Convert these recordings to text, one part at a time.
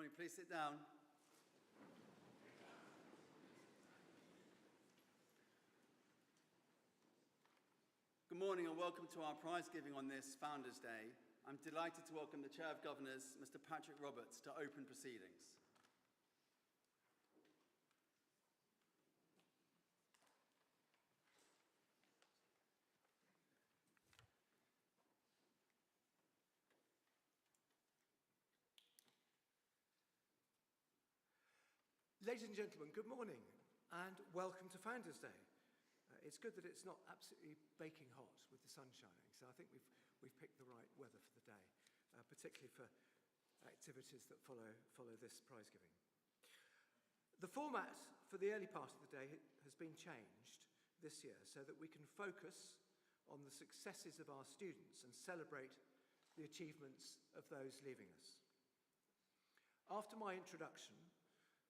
Morning, please sit down. Good morning and welcome to our prize giving on this Founders' Day. I'm delighted to welcome the Chair of Governors, Mr. Patrick Roberts, to open proceedings. Ladies and gentlemen, good morning and welcome to Founders' Day. It's good that it's not absolutely baking hot with the sun shining, so I think we've picked the right weather for the day, particularly for activities that follow this prize giving. The format for the early part of the day has been changed this year so that we can focus on the successes of our students and celebrate the achievements of those leaving us. After my introduction,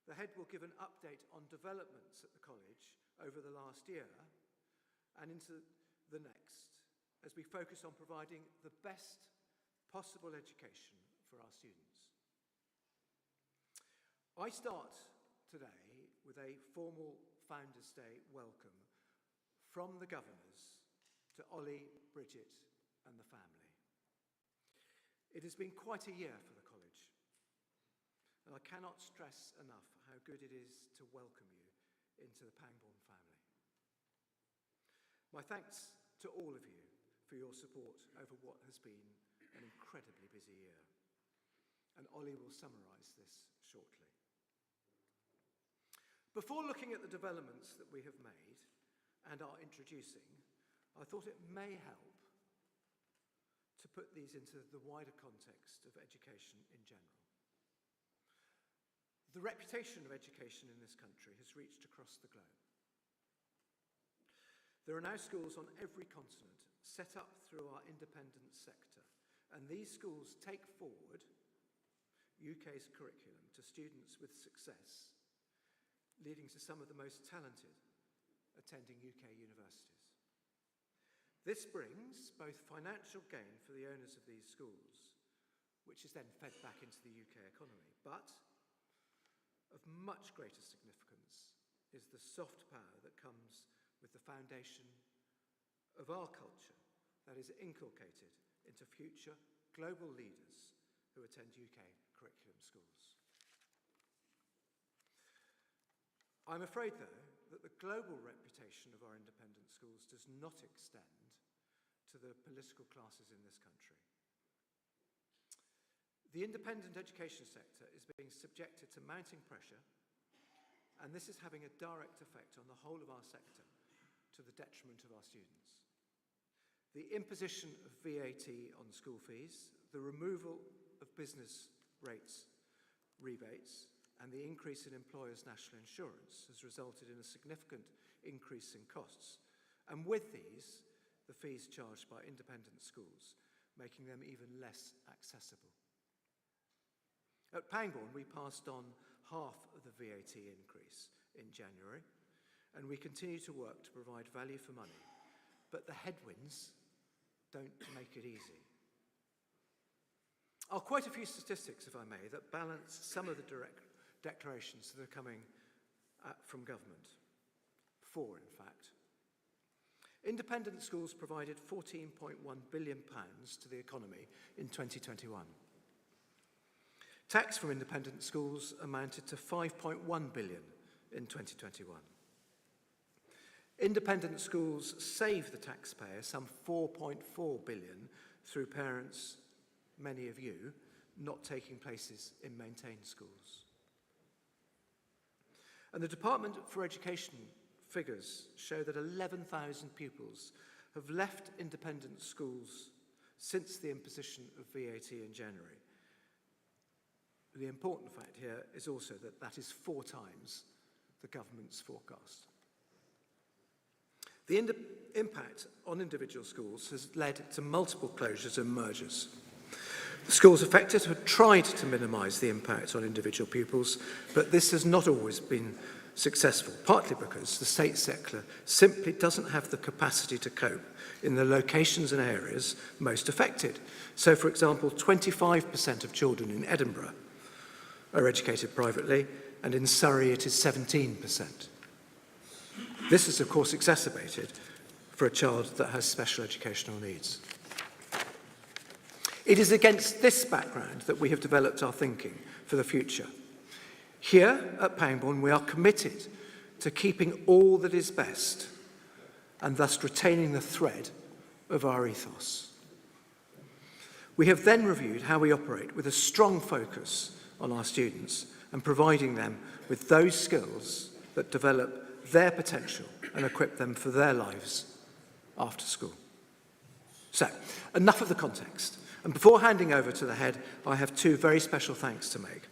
the head will give an update on developments at the college over the last year and into the next, as we focus on providing the best possible education for our students. I start today with a formal Founders' Day welcome from the governors to Ollie, Bridget and the family. It has been quite a year for the college, and I cannot stress enough how good it is to welcome you into the Pangbourne family. My thanks to all of you for your support over what has been an incredibly busy year. And Ollie will summarise this shortly. Before looking at the developments that we have made and are introducing, I thought it may help to put these into the wider context of education in general. The reputation of education in this country has reached across the globe. There are now schools on every continent set up through our independent sector, and these schools take forward UK's curriculum to students with success, leading to some of the most talented attending UK universities. This brings both financial gain for the owners of these schools, which is then fed back into the UK economy, but of much greater significance is the soft power that comes with the foundation of our culture that is inculcated into future global leaders who attend UK curriculum schools. I'm afraid, though, that the global reputation of our independent schools does not extend to the political classes in this country. The independent education sector is being subjected to mounting pressure, and this is having a direct effect on the whole of our sector to the detriment of our students. The imposition of VAT on school fees, the removal of business rates rebates, and the increase in employers' national insurance has resulted in a significant increase in costs. And with these, the fees charged by independent schools, making them even less accessible. At Pangbourne, we passed on half of the VAT increase in January, and we continue to work to provide value for money. But the headwinds don't make it easy. I'll quote a few statistics, if I may, that balance some of the direct declarations that are coming from government. 4, in fact. Independent schools provided £14.1 billion to the economy in 2021. Tax from independent schools amounted to £5.1 billion in 2021. Independent schools save the taxpayer some £4.4 billion through parents, many of you, not taking places in maintained schools. And the Department for Education figures show that 11,000 pupils have left independent schools since the imposition of VAT in January. The important fact here is also that that is 4 times the government's forecast. The impact on individual schools has led to multiple closures and mergers. The schools affected have tried to minimise the impact on individual pupils, but this has not always been successful, partly because the state sector simply doesn't have the capacity to cope in the locations and areas most affected. So, for example, 25% of children in Edinburgh are educated privately, and in Surrey it is 17%. This is, of course, exacerbated for a child that has special educational needs. It is against this background that we have developed our thinking for the future. Here at Pangbourne, we are committed to keeping all that is best and thus retaining the thread of our ethos. We have then reviewed how we operate with a strong focus on our students and providing them with those skills that develop their potential and equip them for their lives after school. So, enough of the context. And before handing over to the head, I have two very special thanks to make.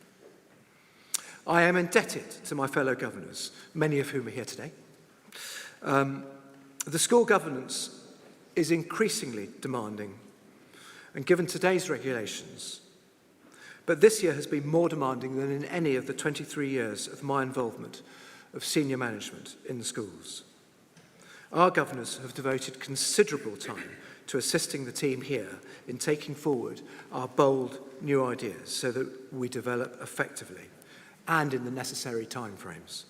I am indebted to my fellow governors, many of whom are here today. The school governance is increasingly demanding, and given today's regulations, but this year has been more demanding than in any of the 23 years of my involvement of senior management in the schools. Our governors have devoted considerable time to assisting the team here in taking forward our bold new ideas so that we develop effectively and in the necessary timeframes.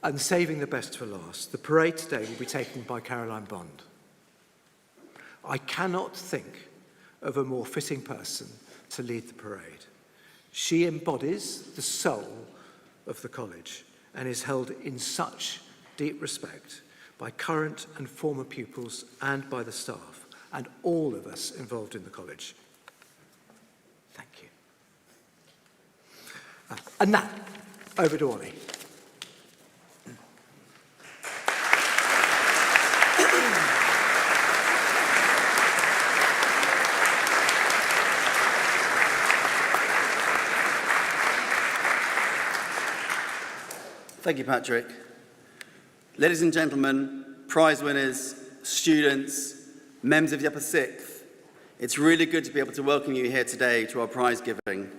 And saving the best for last, the parade today will be taken by Caroline Bond. I cannot think of a more fitting person to lead the parade. She embodies the soul of the college and is held in such deep respect by current and former pupils and by the staff and all of us involved in the college. Thank you. And now, over to Ollie. Thank you, Patrick. Ladies and gentlemen, prize winners, students, members of the Upper Sixth, it's really good to be able to welcome you here today to our prize giving.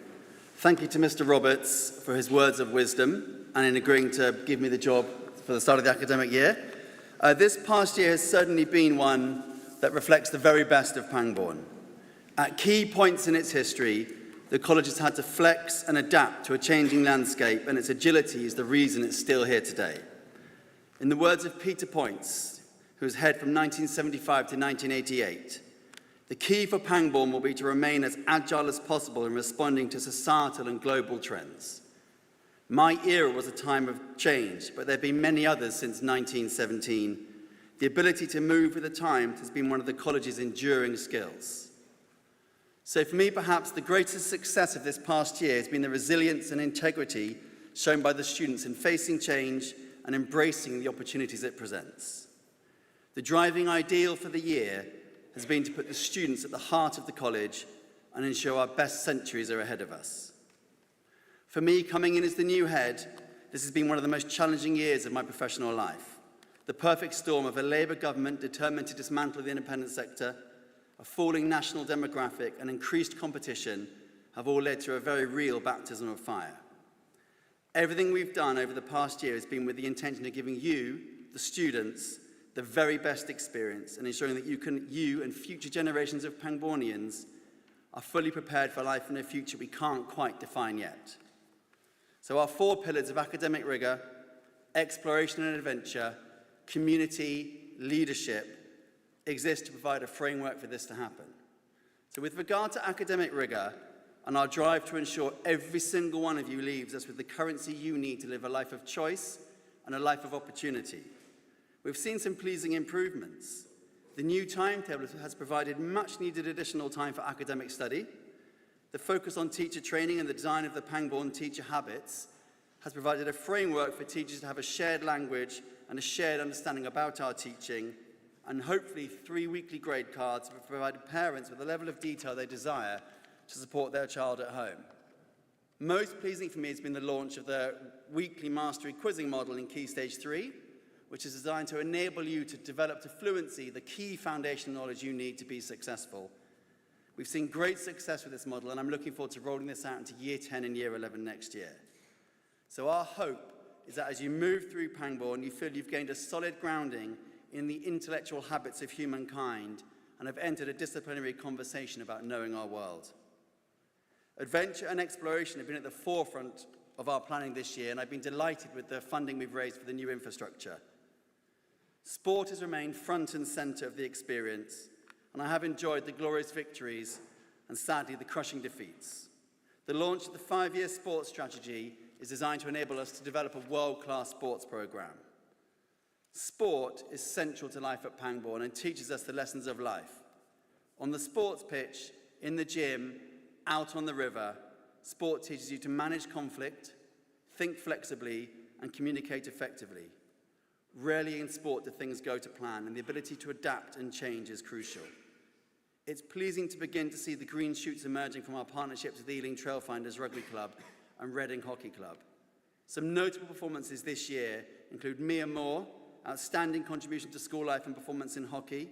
Thank you to Mr. Roberts for his words of wisdom and in agreeing to give me the job for the start of the academic year. This past year has certainly been one that reflects the very best of Pangbourne. At key points in its history, the college has had to flex and adapt to a changing landscape, and its agility is the reason it's still here today. In the words of Peter Points, who was head from 1975 to 1988, the key for Pangbourne will be to remain as agile as possible in responding to societal and global trends. My era was a time of change, but there have been many others since 1917. The ability to move with the times has been one of the college's enduring skills. So for me, perhaps the greatest success of this past year has been the resilience and integrity shown by the students in facing change and embracing the opportunities it presents. The driving ideal for the year has been to put the students at the heart of the college and ensure our best centuries are ahead of us. For me, coming in as the new head, this has been one of the most challenging years of my professional life. The perfect storm of a Labour government determined to dismantle the independent sector, a falling national demographic, and increased competition have all led to a very real baptism of fire. Everything we've done over the past year has been with the intention of giving you, the students, the very best experience and ensuring that you and future generations of Pangbournians are fully prepared for life in a future we can't quite define yet. So our 4 pillars of academic rigour, exploration and adventure, community, leadership, exist to provide a framework for this to happen. So with regard to academic rigour and our drive to ensure every single one of you leaves us with the currency you need to live a life of choice and a life of opportunity, we've seen some pleasing improvements. The new timetable has provided much needed additional time for academic study. The focus on teacher training and the design of the Pangbourne teacher habits has provided a framework for teachers to have a shared language and a shared understanding about our teaching, and hopefully 3 weekly grade cards have provided parents with the level of detail they desire to support their child at home. Most pleasing for me has been the launch of the weekly mastery quizzing model in Key Stage 3, which is designed to enable you to develop to fluency the key foundational knowledge you need to be successful. We've seen great success with this model, and I'm looking forward to rolling this out into Year 10 and Year 11 next year. So our hope is that as you move through Pangbourne, you feel you've gained a solid grounding in the intellectual habits of humankind and have entered a disciplinary conversation about knowing our world. Adventure and exploration have been at the forefront of our planning this year, and I've been delighted with the funding we've raised for the new infrastructure. Sport has remained front and centre of the experience, and I have enjoyed the glorious victories and sadly the crushing defeats. The launch of the 5-year sports strategy is designed to enable us to develop a world-class sports programme. Sport is central to life at Pangbourne and teaches us the lessons of life. On the sports pitch, in the gym, out on the river, sport teaches you to manage conflict, think flexibly, and communicate effectively. Rarely in sport do things go to plan, and the ability to adapt and change is crucial. It's pleasing to begin to see the green shoots emerging from our partnerships with Ealing Trailfinders Rugby Club and Reading Hockey Club. Some notable performances this year include Mia Moore, outstanding contribution to school life and performance in hockey,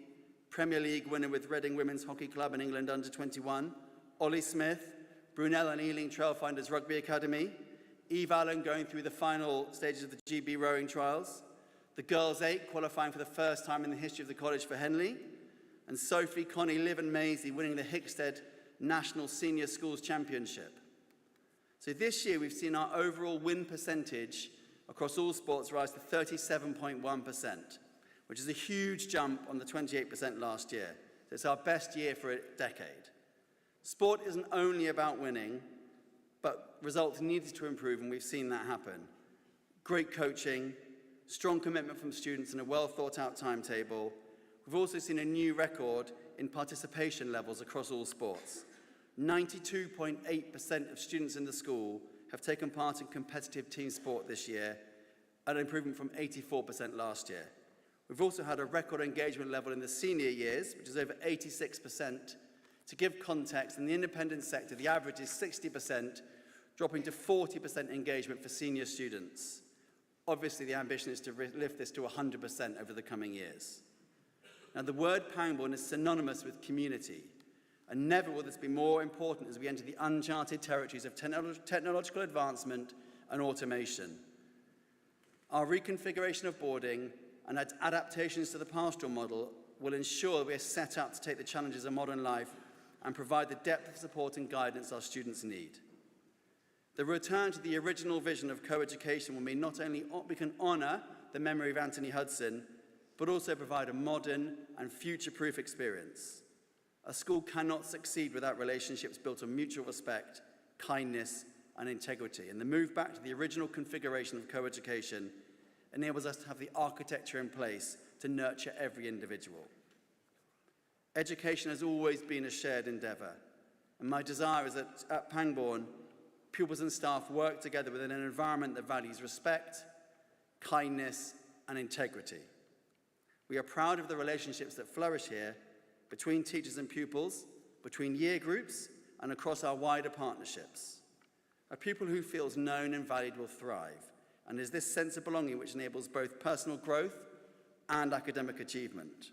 Premier League winner with Reading Women's Hockey Club and England Under-21, Ollie Smith, Brunel and Ealing Trailfinders Rugby Academy, Eve Allen going through the final stages of the GB rowing trials, the Girls 8 qualifying for the first time in the history of the college for Henley, and Sophie, Connie, Liv and Maisie winning the Hickstead National Senior Schools Championship. So this year we've seen our overall win percentage across all sports rise to 37.1%, which is a huge jump on the 28% last year. So it's our best year for a decade. Sport isn't only about winning, but results needed to improve, and we've seen that happen. Great coaching, strong commitment from students, and a well-thought-out timetable. We've also seen a new record in participation levels across all sports. 92.8% of students in the school have taken part in competitive team sport this year, an improvement from 84% last year. We've also had a record engagement level in the senior years, which is over 86%. To give context, in the independent sector, the average is 60%, dropping to 40% engagement for senior students. Obviously, the ambition is to lift this to 100% over the coming years. Now, the word Pangbourne is synonymous with community, and never will this be more important as we enter the uncharted territories of technological advancement and automation. Our reconfiguration of boarding and adaptations to the pastoral model will ensure we are set up to take the challenges of modern life and provide the depth of support and guidance our students need. The return to the original vision of co-education will mean not only we can honour the memory of Anthony Hudson, but also provide a modern and future-proof experience. A school cannot succeed without relationships built on mutual respect, kindness, and integrity. And the move back to the original configuration of co-education enables us to have the architecture in place to nurture every individual. Education has always been a shared endeavour, and my desire is that at Pangbourne, pupils and staff work together within an environment that values respect, kindness, and integrity. We are proud of the relationships that flourish here between teachers and pupils, between year groups, and across our wider partnerships. A pupil who feels known and valued will thrive, and it is this sense of belonging which enables both personal growth and academic achievement.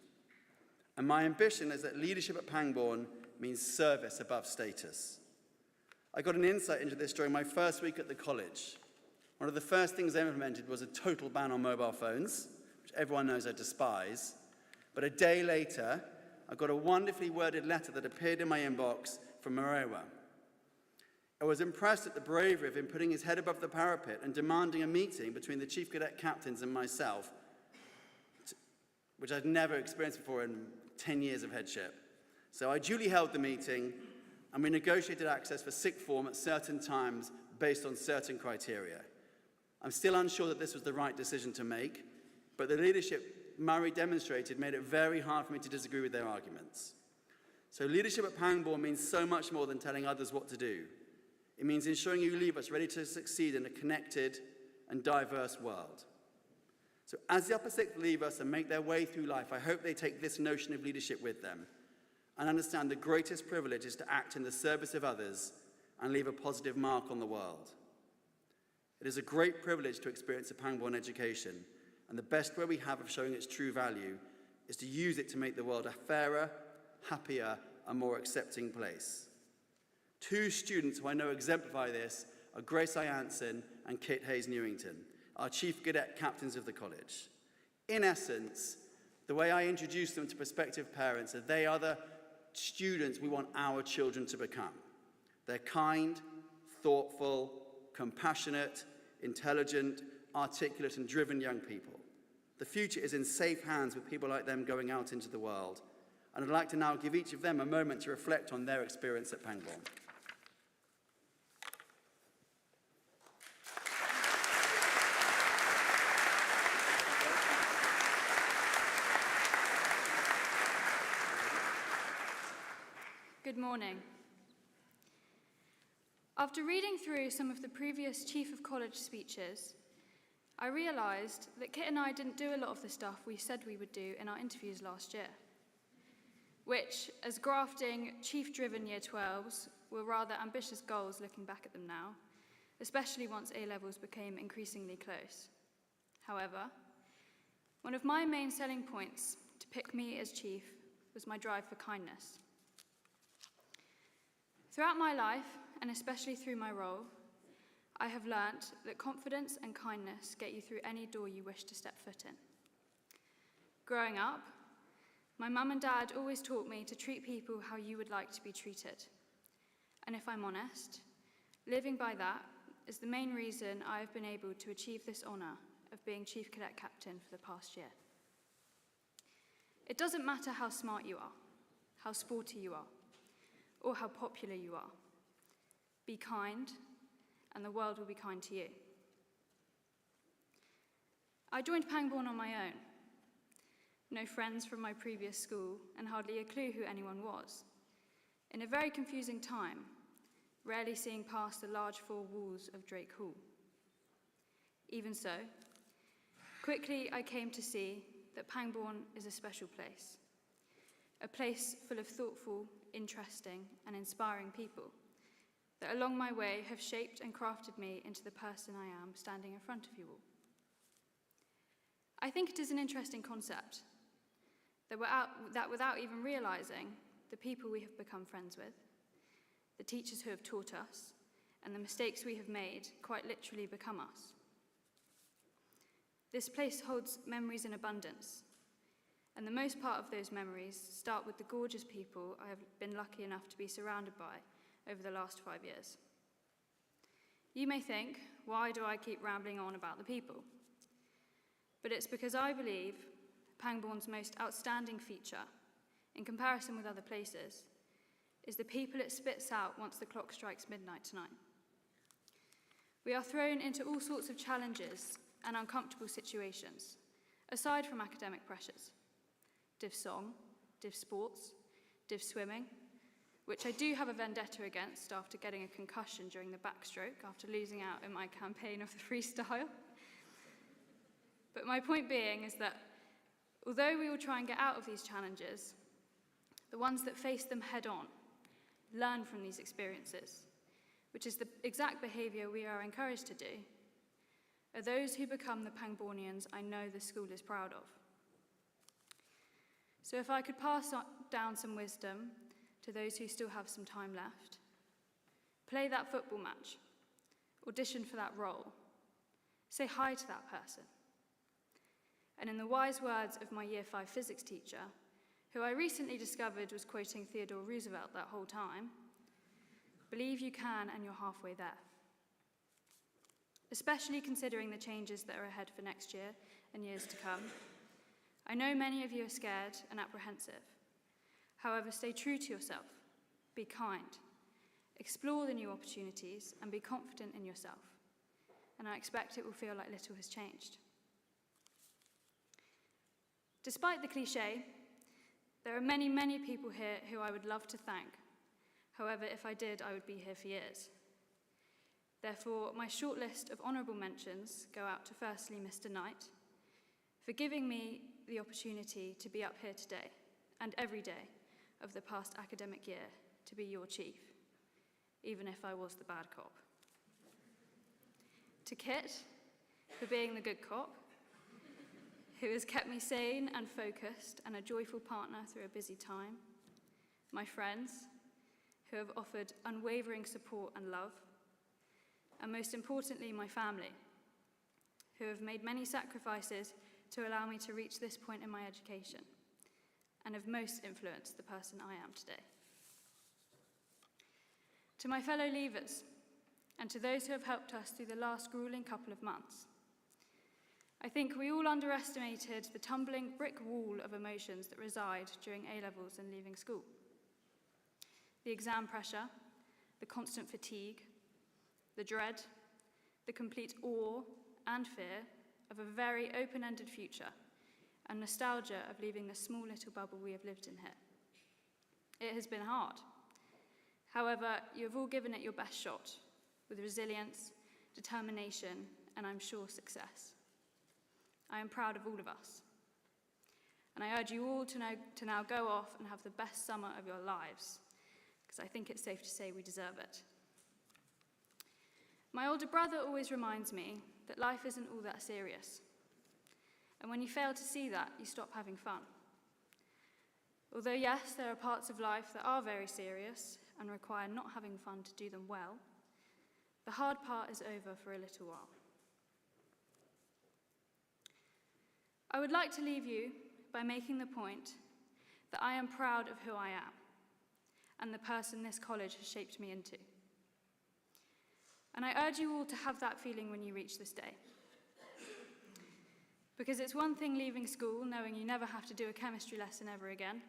And my ambition is that leadership at Pangbourne means service above status. I got an insight into this during my first week at the college. One of the first things I implemented was a total ban on mobile phones, which everyone knows I despise. But a day later, I got a wonderfully worded letter that appeared in my inbox from Morewa. I was impressed at the bravery of him putting his head above the parapet and demanding a meeting between the chief cadet captains and myself, which I'd never experienced before in 10 years of headship. So I duly held the meeting, and we negotiated access for sixth form at certain times based on certain criteria. I'm still unsure that this was the right decision to make, but the leadership Murray demonstrated made it very hard for me to disagree with their arguments. So leadership at Pangbourne means so much more than telling others what to do. It means ensuring you leave us ready to succeed in a connected and diverse world. So as the upper sixth leave us and make their way through life, I hope they take this notion of leadership with them and understand the greatest privilege is to act in the service of others and leave a positive mark on the world. It is a great privilege to experience a Pangbourne education, and the best way we have of showing its true value is to use it to make the world a fairer, happier, and more accepting place. Two students who I know exemplify this are Grace Ianson and Kit Hayes-Newington, our chief cadet captains of the college. In essence, the way I introduce them to prospective parents is they are the students we want our children to become. They're kind, thoughtful, compassionate, intelligent, articulate and driven young people. The future is in safe hands with people like them going out into the world. And I'd like to now give each of them a moment to reflect on their experience at Pangbourne. Good morning. After reading through some of the previous Chief of College speeches, I realised that Kit and I didn't do a lot of the stuff we said we would do in our interviews last year, which, as grafting, chief-driven Year 12s, were rather ambitious goals looking back at them now, especially once A-levels became increasingly close. However, one of my main selling points to pick me as chief was my drive for kindness. Throughout my life, and especially through my role, I have learnt that confidence and kindness get you through any door you wish to step foot in. Growing up, my mum and dad always taught me to treat people how you would like to be treated. And if I'm honest, living by that is the main reason I have been able to achieve this honour of being Chief Cadet Captain for the past year. It doesn't matter how smart you are, how sporty you are, or how popular you are. Be kind, and the world will be kind to you. I joined Pangbourne on my own. No friends from my previous school, and hardly a clue who anyone was. In a very confusing time, rarely seeing past the large four walls of Drake Hall. Even so, quickly I came to see that Pangbourne is a special place. A place full of thoughtful, interesting, and inspiring people that along my way have shaped and crafted me into the person I am standing in front of you all. I think it is an interesting concept that without even realizing, the people we have become friends with, the teachers who have taught us, and the mistakes we have made quite literally become us. This place holds memories in abundance, and the most part of those memories start with the gorgeous people I have been lucky enough to be surrounded by over the last 5 years. You may think, why do I keep rambling on about the people? But it's because I believe Pangbourne's most outstanding feature, in comparison with other places, is the people it spits out once the clock strikes midnight tonight. We are thrown into all sorts of challenges and uncomfortable situations, aside from academic pressures. Div song, div sports, div swimming, which I do have a vendetta against after getting a concussion during the backstroke after losing out in my campaign of the freestyle. But my point being is that although we will try and get out of these challenges, the ones that face them head on learn from these experiences, which is the exact behaviour we are encouraged to do, are those who become the Pangbournians I know the school is proud of. So if I could pass down some wisdom to those who still have some time left, play that football match, audition for that role, say hi to that person. And in the wise words of my Year 5 physics teacher, who I recently discovered was quoting Theodore Roosevelt that whole time, believe you can and you're halfway there. Especially considering the changes that are ahead for next year and years to come. I know many of you are scared and apprehensive. However, stay true to yourself, be kind, explore the new opportunities, and be confident in yourself. And I expect it will feel like little has changed. Despite the cliché, there are many, many people here who I would love to thank. However, if I did, I would be here for years. Therefore, my short list of honourable mentions go out to firstly Mr. Knight, for giving me the opportunity to be up here today and every day of the past academic year to be your chief, even if I was the bad cop. To Kit, for being the good cop, who has kept me sane and focused and a joyful partner through a busy time. My friends, who have offered unwavering support and love. And most importantly, my family, who have made many sacrifices to allow me to reach this point in my education, and have most influenced the person I am today. To my fellow leavers, and to those who have helped us through the last grueling couple of months, I think we all underestimated the tumbling brick wall of emotions that reside during A-levels and leaving school. The exam pressure, the constant fatigue, the dread, the complete awe and fear of a very open-ended future, and nostalgia of leaving the small little bubble we have lived in here. It has been hard. However, you have all given it your best shot, with resilience, determination, and I'm sure success. I am proud of all of us. And I urge you all to now go off and have the best summer of your lives, because I think it's safe to say we deserve it. My older brother always reminds me that life isn't all that serious. And when you fail to see that, you stop having fun. Although yes, there are parts of life that are very serious and require not having fun to do them well, the hard part is over for a little while. I would like to leave you by making the point that I am proud of who I am and the person this college has shaped me into. And I urge you all to have that feeling when you reach this day. Because it's one thing leaving school knowing you never have to do a chemistry lesson ever again.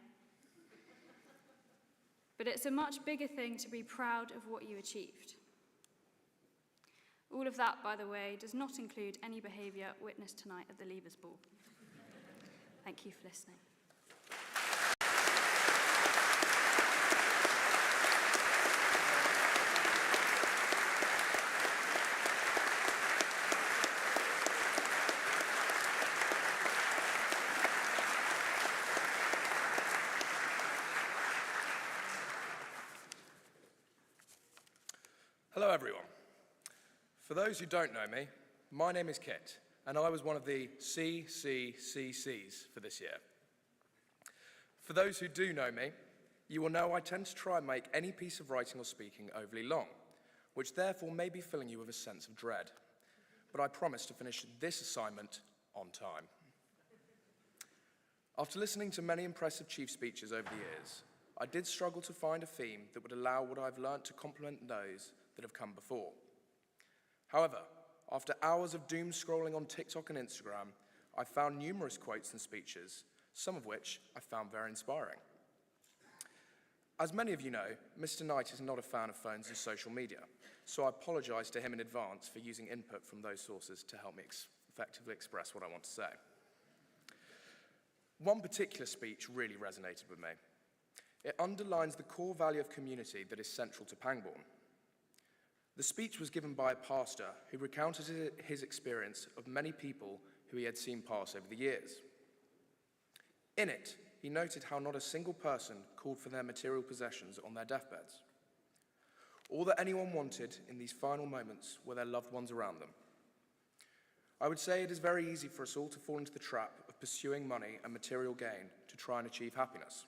But it's a much bigger thing to be proud of what you achieved. All of that, by the way, does not include any behaviour witnessed tonight at the Leavers Ball. Thank you for listening. Hello everyone. For those who don't know me, my name is Kit, and I was one of the CCCCs for this year. For those who do know me, you will know I tend to try and make any piece of writing or speaking overly long, which therefore may be filling you with a sense of dread. But I promise to finish this assignment on time. After listening to many impressive chief speeches over the years, I did struggle to find a theme that would allow what I've learnt to complement those that have come before. However, after hours of doom scrolling on TikTok and Instagram, I found numerous quotes and speeches, some of which I found very inspiring. As many of you know, Mr. Knight is not a fan of phones and social media, so I apologise to him in advance for using input from those sources to help me effectively express what I want to say. One particular speech really resonated with me. It underlines the core value of community that is central to Pangbourne. The speech was given by a pastor who recounted his experience of many people who he had seen pass over the years. In it, he noted how not a single person called for their material possessions on their deathbeds. All that anyone wanted in these final moments were their loved ones around them. I would say it is very easy for us all to fall into the trap of pursuing money and material gain to try and achieve happiness.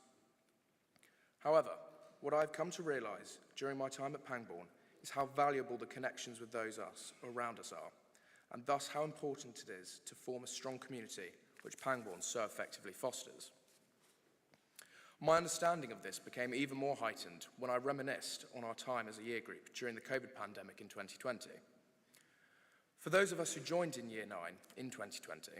However, what I've come to realise during my time at Pangbourne is how valuable the connections with those around us are, and thus how important it is to form a strong community which Pangbourne so effectively fosters. My understanding of this became even more heightened when I reminisced on our time as a year group during the COVID pandemic in 2020. For those of us who joined in Year 9 in 2020,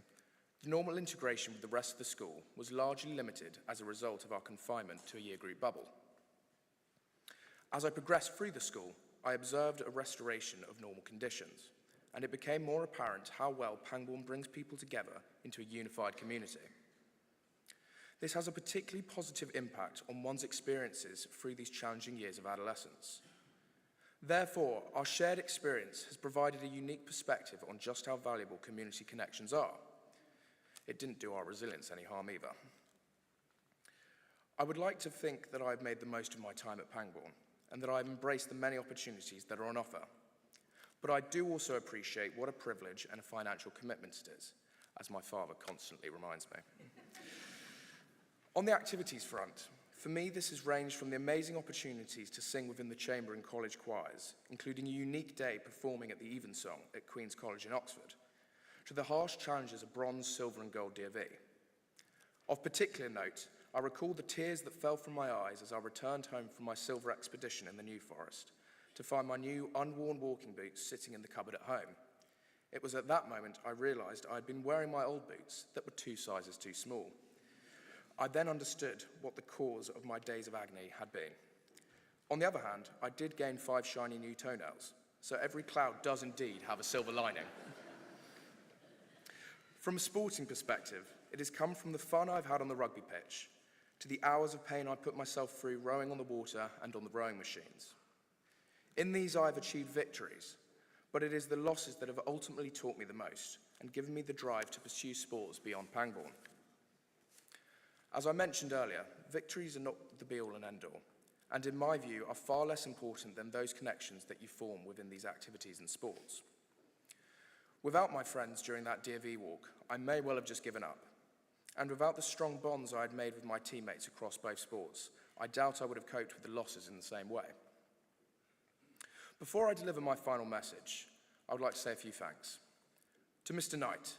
the normal integration with the rest of the school was largely limited as a result of our confinement to a year group bubble. As I progressed through the school, I observed a restoration of normal conditions, and it became more apparent how well Pangbourne brings people together into a unified community. This has a particularly positive impact on one's experiences through these challenging years of adolescence. Therefore, our shared experience has provided a unique perspective on just how valuable community connections are. It didn't do our resilience any harm either. I would like to think that I've made the most of my time at Pangbourne, and that I've embraced the many opportunities that are on offer. But I do also appreciate what a privilege and a financial commitment it is, as my father constantly reminds me. On the activities front, for me this has ranged from the amazing opportunities to sing within the chamber and college choirs, including a unique day performing at the Evensong at Queen's College in Oxford, to the harsh challenges of bronze, silver and gold DV. Of particular note, I recall the tears that fell from my eyes as I returned home from my silver expedition in the New Forest, to find my new unworn walking boots sitting in the cupboard at home. It was at that moment I realised I had been wearing my old boots that were 2 sizes too small. I then understood what the cause of my days of agony had been. On the other hand, I did gain 5 shiny new toenails, so every cloud does indeed have a silver lining. From a sporting perspective, it has come from the fun I've had on the rugby pitch to the hours of pain I put myself through rowing on the water and on the rowing machines. In these I have achieved victories, but it is the losses that have ultimately taught me the most and given me the drive to pursue sports beyond Pangbourne. As I mentioned earlier, victories are not the be-all and end-all, and in my view are far less important than those connections that you form within these activities and sports. Without my friends during that DV walk, I may well have just given up. And without the strong bonds I had made with my teammates across both sports, I doubt I would have coped with the losses in the same way. Before I deliver my final message, I would like to say a few thanks. To Mr. Knight,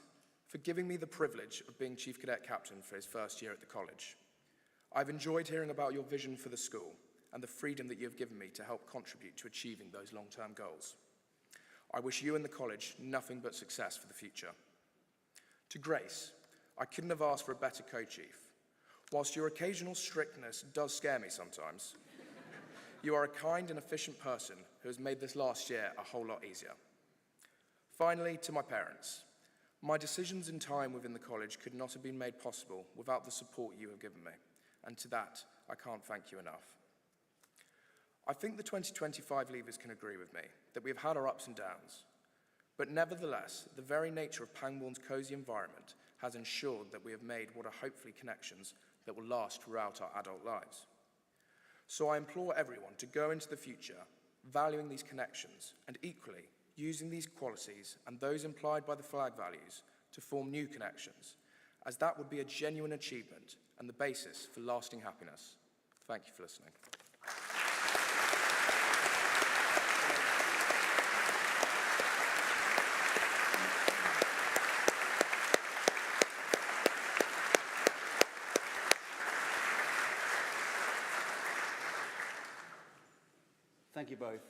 for giving me the privilege of being Chief Cadet Captain for his first year at the college. I've enjoyed hearing about your vision for the school and the freedom that you have given me to help contribute to achieving those long-term goals. I wish you and the college nothing but success for the future. To Grace, I couldn't have asked for a better co-chief. Whilst your occasional strictness does scare me sometimes, you are a kind and efficient person who has made this last year a whole lot easier. Finally, to my parents, my decisions in time within the college could not have been made possible without the support you have given me, and to that, I can't thank you enough. I think the 2025 leavers can agree with me that we have had our ups and downs, but nevertheless, the very nature of Pangbourne's cosy environment has ensured that we have made what are hopefully connections that will last throughout our adult lives. So I implore everyone to go into the future valuing these connections and equally using these qualities and those implied by the flag values to form new connections, as that would be a genuine achievement and the basis for lasting happiness. Thank you for listening. Thank you both.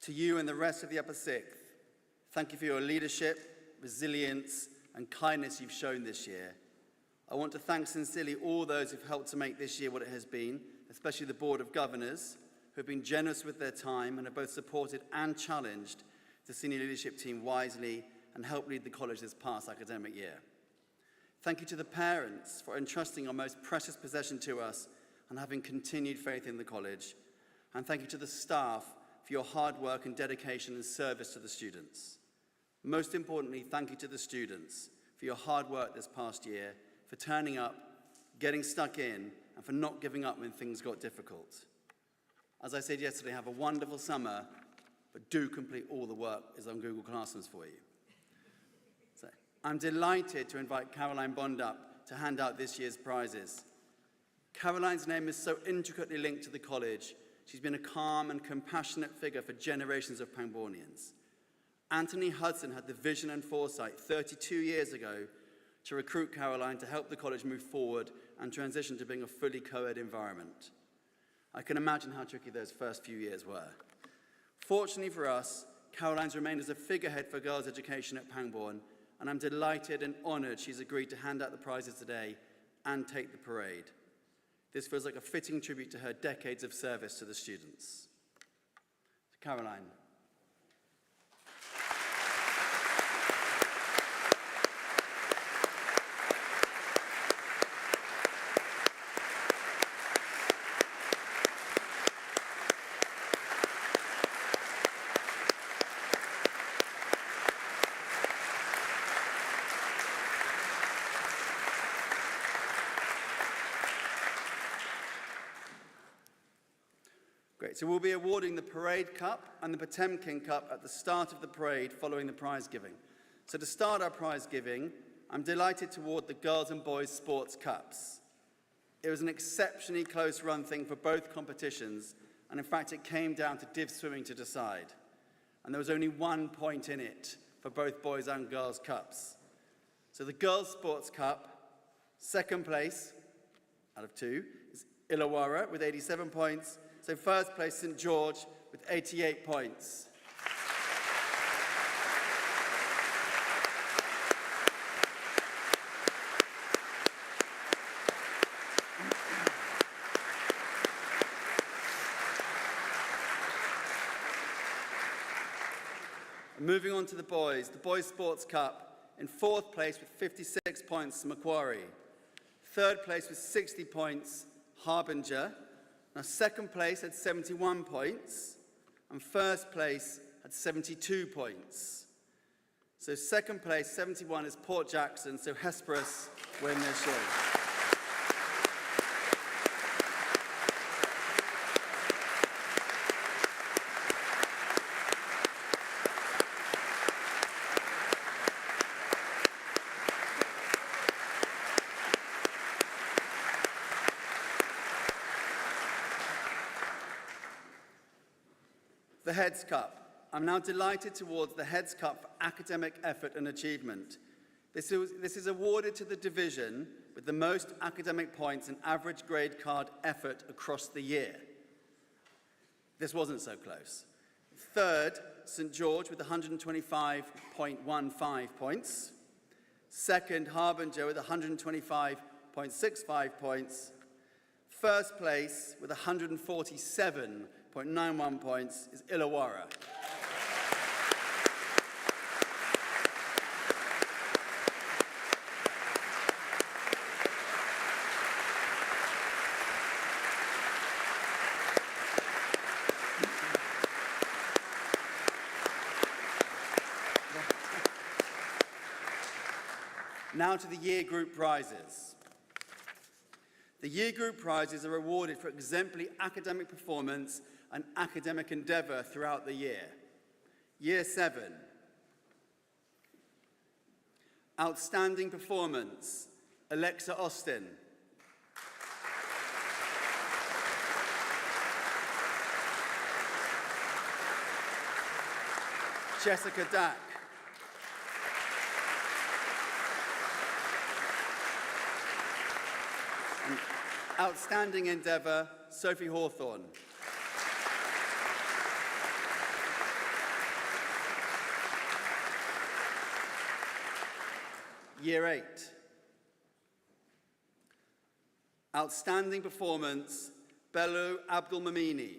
To you and the rest of the Upper Sixth, thank you for your leadership, resilience, and kindness you've shown this year. I want to thank sincerely all those who've helped to make this year what it has been, especially the Board of Governors, who have been generous with their time and have both supported and challenged the senior leadership team wisely and helped lead the college this past academic year. Thank you to the parents for entrusting our most precious possession to us and having continued faith in the college. And thank you to the staff for your hard work and dedication and service to the students. Most importantly, thank you to the students for your hard work this past year, for turning up, getting stuck in, and for not giving up when things got difficult. As I said yesterday, have a wonderful summer, but do complete all the work is on Google Classrooms for you. So, I'm delighted to invite Caroline Bond up to hand out this year's prizes. Caroline's name is so intricately linked to the college. She's been a calm and compassionate figure for generations of Pangbournians. Anthony Hudson had the vision and foresight 32 years ago to recruit Caroline to help the college move forward and transition to being a fully co-ed environment. I can imagine how tricky those first few years were. Fortunately for us, Caroline's remained as a figurehead for girls' education at Pangbourne, and I'm delighted and honoured she's agreed to hand out the prizes today and take the parade. This feels like a fitting tribute to her decades of service to the students. Caroline. Great, so we'll be awarding the Parade Cup and the Potemkin Cup at the start of the parade following the prize giving. So to start our prize giving, I'm delighted to award the Girls and Boys Sports Cups. It was an exceptionally close run thing for both competitions, and in fact it came down to div swimming to decide. And there was only 1 point in it for both boys and girls cups. So the Girls Sports Cup, second place out of 2, is Illawarra with 87 points, So first place, St George, with 88 points. Moving on to the boys Sports Cup, in fourth place with 56 points, Macquarie. Third place with 60 points, Harbinger. Now second place had 71 points, and first place had 72 points. So second place, 71, is Port Jackson, so Hesperus win this year. The Heads Cup. I'm now delighted towards the Heads Cup for academic effort and achievement. This is awarded to the division with the most academic points and average grade card effort across the year. This wasn't so close. Third, St George with 125.15 points. Second, Harbinger with 125.65 points. First place with 147.91 points is Illawarra. Now to the year group prizes. The year group prizes are awarded for exemplary academic performance and academic endeavour throughout the year. Year 7. Outstanding performance, Alexa Austin. Jessica Dack. And outstanding endeavour, Sophie Hawthorne. Year 8. Outstanding performance, Bello Abdulmamini.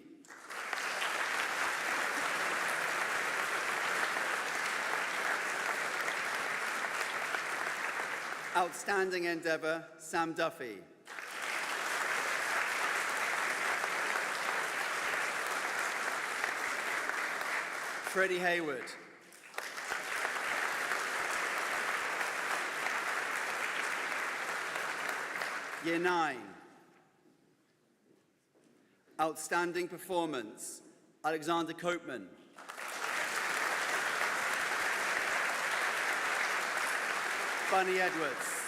Outstanding endeavour, Sam Duffy. Freddie Hayward. Year 9. Outstanding performance, Alexander Copeman. Bunny Edwards.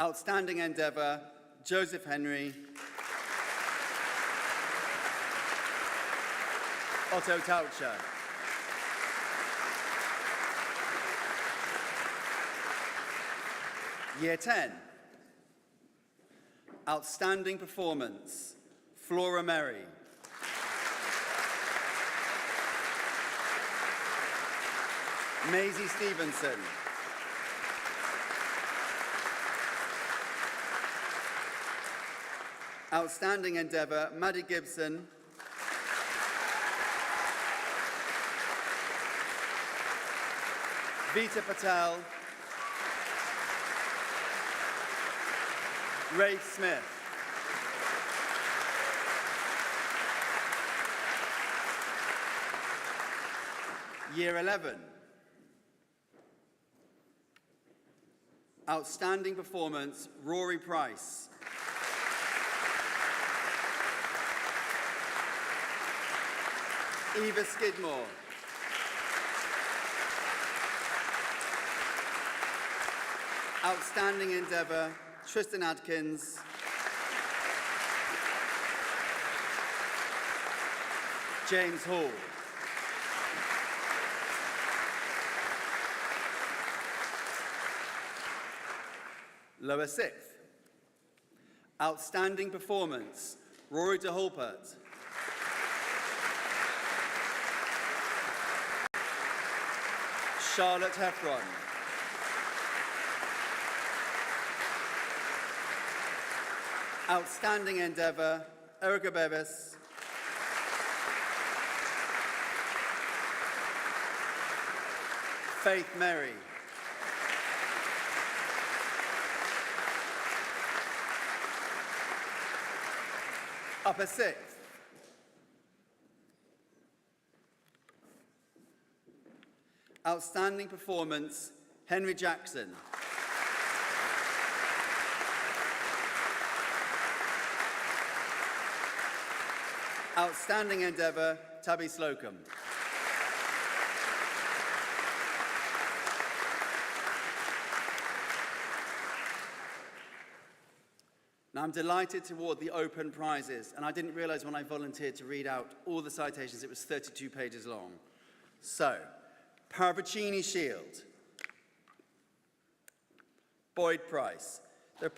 Outstanding endeavour, Joseph Henry. Otto Taucher. Year 10. Outstanding performance, Flora Merry. Maisie Stevenson. Outstanding endeavour, Maddie Gibson. Vita Patel. Ray Smith. Year 11. Outstanding performance, Rory Price. Eva Skidmore. Outstanding endeavour, Tristan Adkins. James Hall. Lower sixth. Outstanding performance, Rory de Hulpert. Charlotte Heffron. Outstanding endeavour, Erica Bevis. Faith Mary. Upper sixth. Outstanding performance, Henry Jackson. Outstanding endeavour, Tabby Slocum. Now, I'm delighted to award the open prizes, and I didn't realise when I volunteered to read out all the citations, it was 32 pages long. So, Parvicini Shield, Boyd Price. The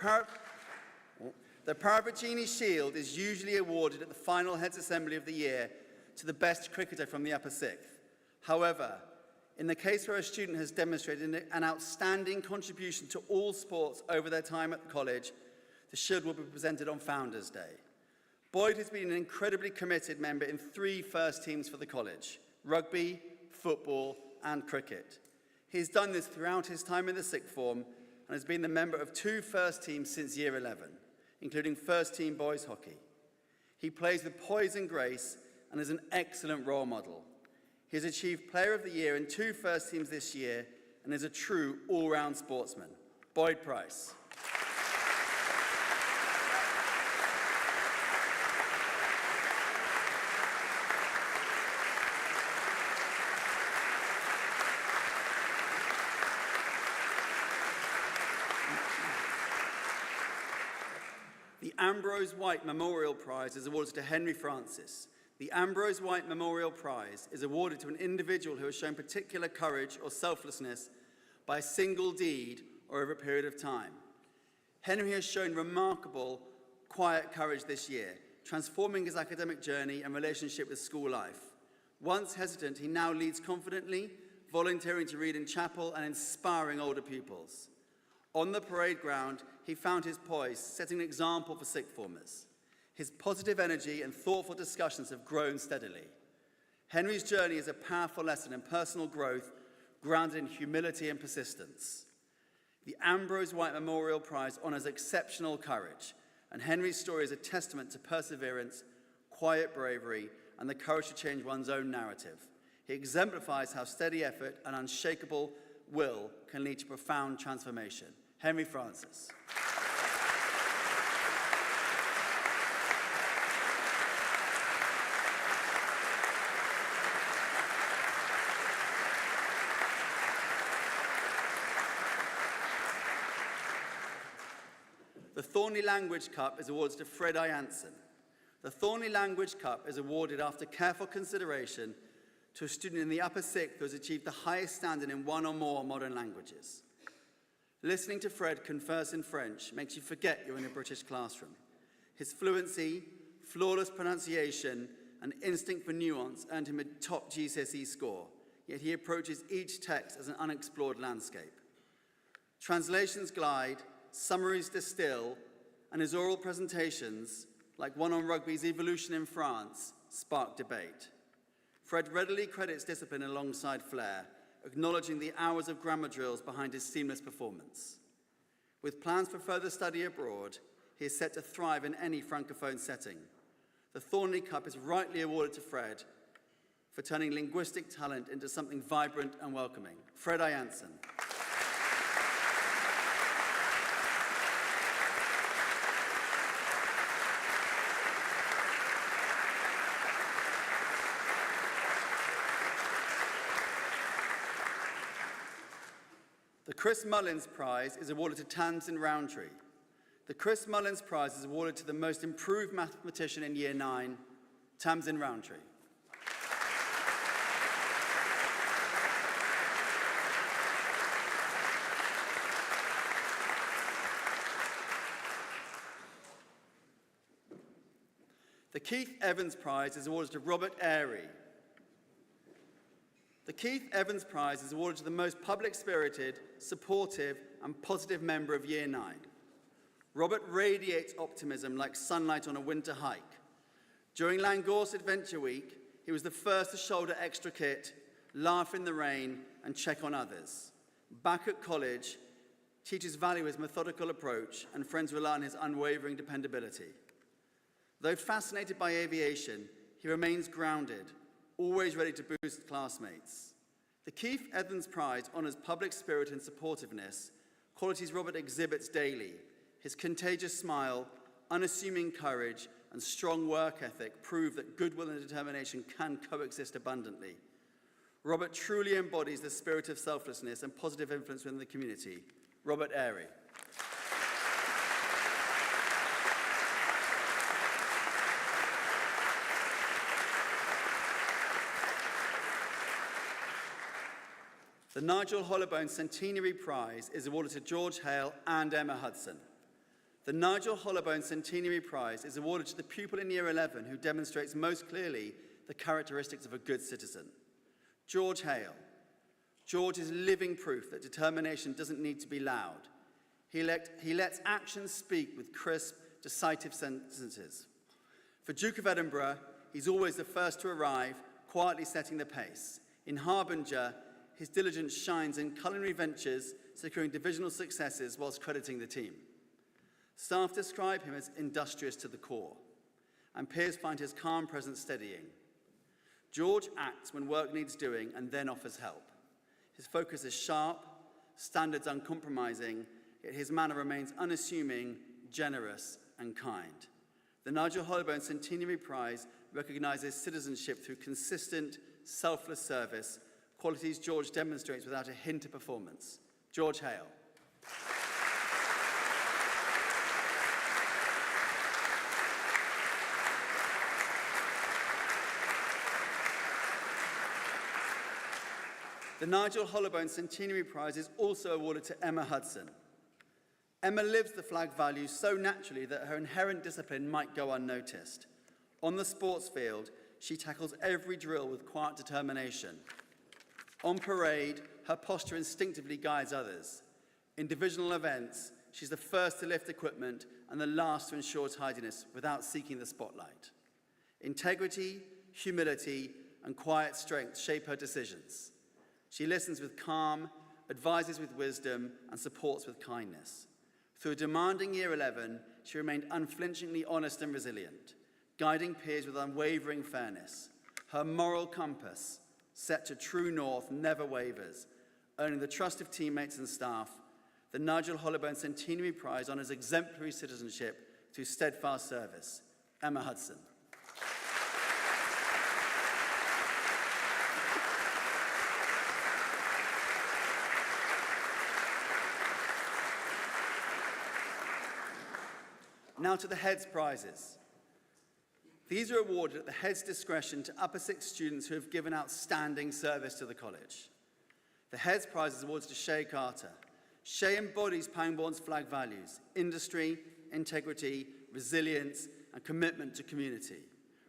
Parvicini Shield is usually awarded at the final Heads Assembly of the year to the best cricketer from the upper sixth. However, in the case where a student has demonstrated an outstanding contribution to all sports over their time at the college, the shield will be presented on Founders' Day. Boyd has been an incredibly committed member in 3 first teams for the college: rugby, football, and cricket. He's done this throughout his time in the sixth form and has been the member of 2 first teams since year 11, including first team boys hockey. He plays with poise and grace and is an excellent role model. He has achieved Player of the Year in 2 first teams this year and is a true all-round sportsman. Boyd Price. The Ambrose White Memorial Prize is awarded to Henry Francis. The Ambrose White Memorial Prize is awarded to an individual who has shown particular courage or selflessness by a single deed or over a period of time. Henry has shown remarkable, quiet courage this year, transforming his academic journey and relationship with school life. Once hesitant, he now leads confidently, volunteering to read in chapel and inspiring older pupils. On the parade ground, he found his poise, setting an example for sixth formers. His positive energy and thoughtful discussions have grown steadily. Henry's journey is a powerful lesson in personal growth, grounded in humility and persistence. The Ambrose White Memorial Prize honors exceptional courage, and Henry's story is a testament to perseverance, quiet bravery, and the courage to change one's own narrative. He exemplifies how steady effort and unshakable will can lead to profound transformation. Henry Francis. The Thornley Language Cup is awarded to Fred Jansen. The Thornley Language Cup is awarded after careful consideration to a student in the upper sixth who has achieved the highest standard in 1 or more modern languages. Listening to Fred converse in French makes you forget you're in a British classroom. His fluency, flawless pronunciation, and instinct for nuance earned him a top GCSE score, yet he approaches each text as an unexplored landscape. Translations glide, summaries distill, and his oral presentations, like one on rugby's evolution in France, spark debate. Fred readily credits discipline alongside flair, acknowledging the hours of grammar drills behind his seamless performance. With plans for further study abroad, he is set to thrive in any francophone setting. The Thornley Cup is rightly awarded to Fred for turning linguistic talent into something vibrant and welcoming. Fred Jansen. The Chris Mullins Prize is awarded to Tamsin Rowntree. The Chris Mullins Prize is awarded to the most improved mathematician in Year 9, Tamsin Rowntree. The Keith Evans Prize is awarded to Robert Airy. The Keith Evans Prize is awarded to the most public-spirited, supportive, and positive member of Year 9. Robert radiates optimism like sunlight on a winter hike. During Langorse Adventure Week, he was the first to shoulder extra kit, laugh in the rain, and check on others. Back at college, teachers value his methodical approach, and friends rely on his unwavering dependability. Though fascinated by aviation, he remains grounded, always ready to boost classmates. The Keith Evans Prize honours public spirit and supportiveness, qualities Robert exhibits daily. His contagious smile, unassuming courage, and strong work ethic prove that goodwill and determination can coexist abundantly. Robert truly embodies the spirit of selflessness and positive influence within the community. Robert Airy. The Nigel Hollowbone Centenary Prize is awarded to George Hale and Emma Hudson. The Nigel Hollowbone Centenary Prize is awarded to the pupil in Year 11 who demonstrates most clearly the characteristics of a good citizen. George Hale. George is living proof that determination doesn't need to be loud. He lets actions speak with crisp, decisive sentences. For Duke of Edinburgh, he's always the first to arrive, quietly setting the pace. In Harbinger, his diligence shines in culinary ventures, securing divisional successes whilst crediting the team. Staff describe him as industrious to the core, and peers find his calm presence steadying. George acts when work needs doing and then offers help. His focus is sharp, standards uncompromising, yet his manner remains unassuming, generous, and kind. The Nigel Hollowbone Centenary Prize recognises citizenship through consistent, selfless service, qualities George demonstrates without a hint of performance. George Hale. The Nigel Hollowbone Centenary Prize is also awarded to Emma Hudson. Emma lives the flag values so naturally that her inherent discipline might go unnoticed. On the sports field, she tackles every drill with quiet determination. On parade, her posture instinctively guides others. In divisional events, she's the first to lift equipment and the last to ensure tidiness without seeking the spotlight. Integrity, humility, and quiet strength shape her decisions. She listens with calm, advises with wisdom, and supports with kindness. Through a demanding Year 11, she remained unflinchingly honest and resilient, guiding peers with unwavering fairness. Her moral compass, set to true north, never wavers, earning the trust of teammates and staff. The Nigel Hollowbone Centenary Prize honours exemplary citizenship through steadfast service. Emma Hudson. Now to the Heads Prizes. These are awarded at the Head's discretion to upper sixth students who have given outstanding service to the college. The Heads Prize is awarded to Shay Carter. Shay embodies Pangbourne's flag values: industry, integrity, resilience, and commitment to community.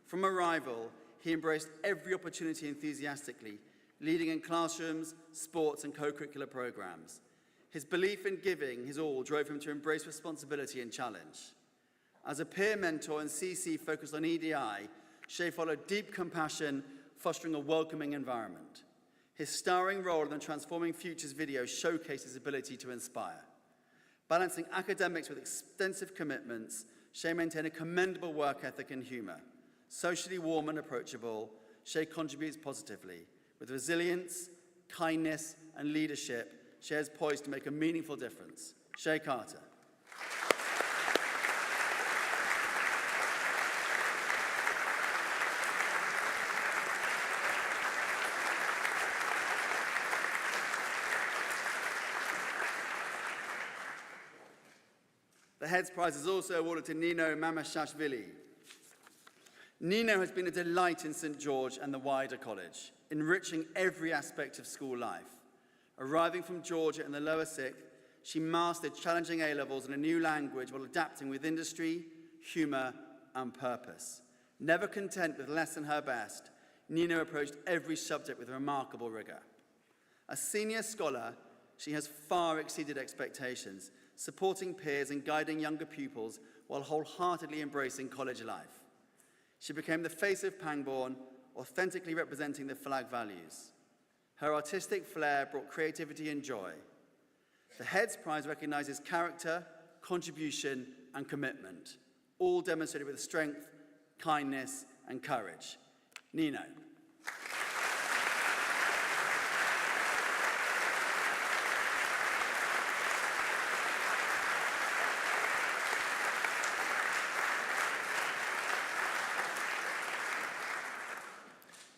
From arrival, he embraced every opportunity enthusiastically, leading in classrooms, sports, and co-curricular programs. His belief in giving his all drove him to embrace responsibility and challenge. As a peer mentor and CC focused on EDI, Shay followed deep compassion, fostering a welcoming environment. His starring role in the Transforming Futures video showcased his ability to inspire. Balancing academics with extensive commitments, Shay maintained a commendable work ethic and humour. Socially warm and approachable, Shay contributes positively. With resilience, kindness, and leadership, Shay is poised to make a meaningful difference. Shay Carter. The Heads Prize is also awarded to Nino Mamashashvili. Nino has been a delight in St. George and the wider college, enriching every aspect of school life. Arriving from Georgia in the lower sixth, she mastered challenging A-levels in a new language while adapting with industry, humour, and purpose. Never content with less than her best, Nina approached every subject with remarkable rigor. A senior scholar, she has far exceeded expectations, supporting peers and guiding younger pupils while wholeheartedly embracing college life. She became the face of Pangbourne, authentically representing the flag values. Her artistic flair brought creativity and joy. The Heads Prize recognises character, contribution, and commitment, all demonstrated with strength, kindness, and courage. Nino.